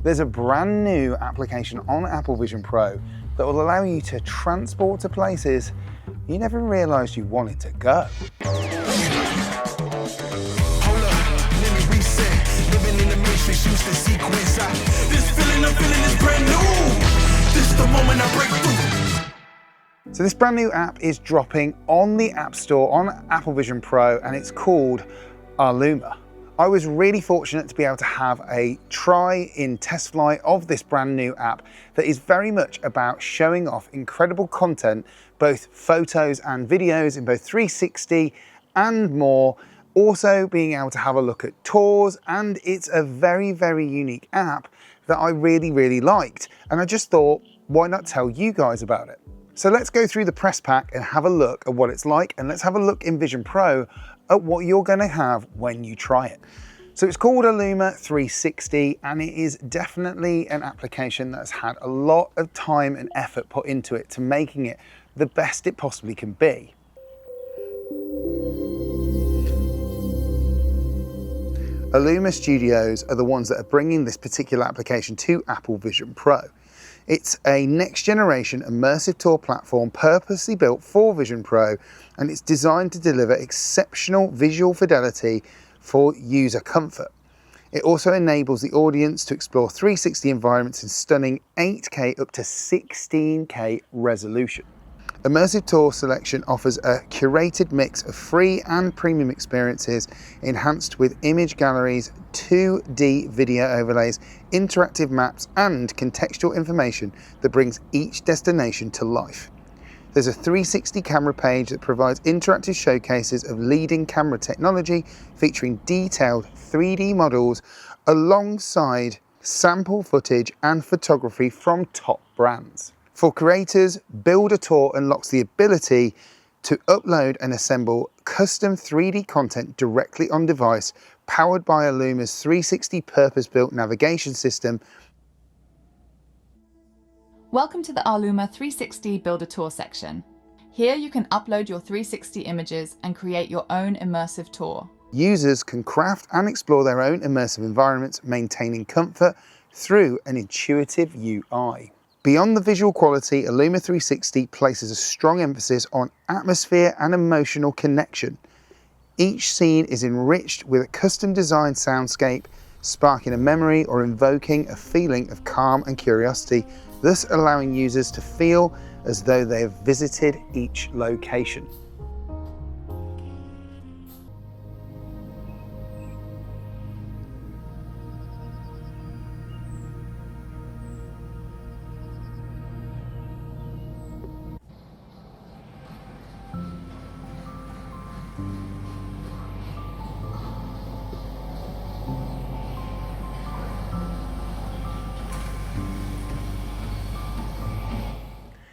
There's a brand new application on Apple Vision Pro that will allow you to transport to places you never realized you wanted to go. Hold up, let me reset. Living in the matrix, use the sequence. This feeling I'm feeling is brand new. This is the moment I break through. So this brand new app is dropping on the App Store on Apple Vision Pro, and it's called Arluma. I was really fortunate to be able to have a try in test flight of this brand new app that is very much about showing off incredible content, both photos and videos in both 360 and more. Also being able to have a look at tours, and it's a very, very unique app that I really, really liked. And I just thought, why not tell you guys about it? So let's go through the press pack and have a look at what it's like, and let's have a look in Vision Pro at what you're going to have when you try it. So it's called ARLUMA360, and it is definitely an application that has had a lot of time and effort put into it to making it the best it possibly can be. Aluma Studios are the ones that are bringing this particular application to Apple Vision Pro. It's a next generation immersive tour platform purposely built for Vision Pro, and it's designed to deliver exceptional visual fidelity for user comfort. It also enables the audience to explore 360 environments in stunning 8K up to 16K resolution. Immersive Tour Selection offers a curated mix of free and premium experiences enhanced with image galleries, 2D video overlays, interactive maps, and contextual information that brings each destination to life. There's a 360 camera page that provides interactive showcases of leading camera technology featuring detailed 3D models alongside sample footage and photography from top brands. For creators, Build a Tour unlocks the ability to upload and assemble custom 3D content directly on device, powered by Aluma's 360 purpose-built navigation system. Welcome to the Arluma360 Build a Tour section. Here you can upload your 360 images and create your own immersive tour. Users can craft and explore their own immersive environments, maintaining comfort through an intuitive UI. Beyond the visual quality, Aluma360 places a strong emphasis on atmosphere and emotional connection. Each scene is enriched with a custom designed soundscape, sparking a memory or invoking a feeling of calm and curiosity, thus allowing users to feel as though they have visited each location.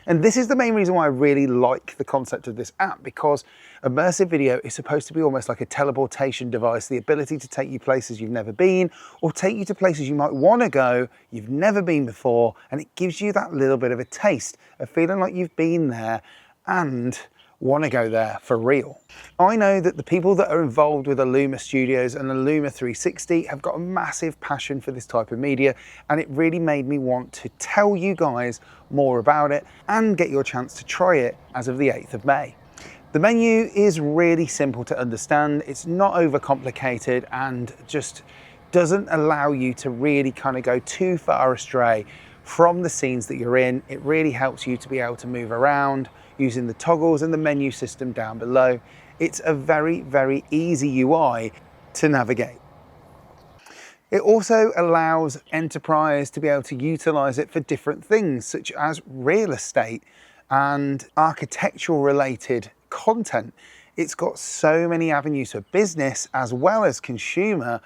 And this is the main reason why I really like the concept of this app, because immersive video is supposed to be almost like a teleportation device, the ability to take you places you've never been, or take you to places you might want to go, you've never been before, and it gives you that little bit of a taste of feeling like you've been there and want to go there for real. I know that the people that are involved with Aluma Studios and Aluma360 have got a massive passion for this type of media, and it really made me want to tell you guys more about it and get your chance to try it as of the 8th of May. The menu is really simple to understand, it's not overcomplicated, and just doesn't allow you to really kind of go too far astray from the scenes that you're in. It really helps you to be able to move around using the toggles and the menu system down below. It's a very, very easy UI to navigate. It also allows enterprise to be able to utilize it for different things, such as real estate and architectural related content. It's got so many avenues for business as well as consumer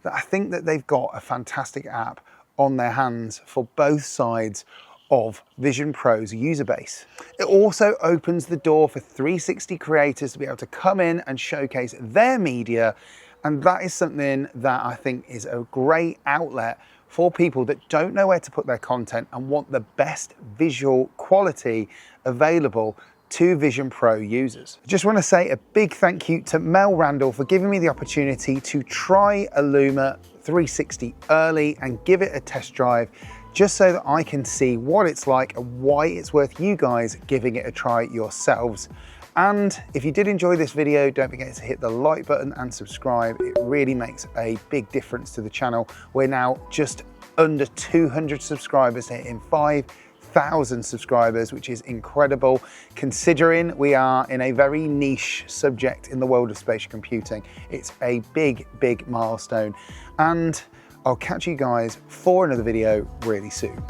that I think that they've got a fantastic app on their hands for both sides of Vision Pro's user base. It also opens the door for 360 creators to be able to come in and showcase their media, and that is something that I think is a great outlet for people that don't know where to put their content and want the best visual quality available to Vision Pro users. I just want to say a big thank you to Mel Randall for giving me the opportunity to try Aluma 360 early and give it a test drive, just so that I can see what it's like and why it's worth you guys giving it a try yourselves. And if you did enjoy this video, don't forget to hit the like button and subscribe. It really makes a big difference to the channel. We're now just under 200 subscribers, hitting 5,000 subscribers, which is incredible considering we are in a very niche subject in the world of spatial computing. It's a big, big milestone, and I'll catch you guys for another video really soon.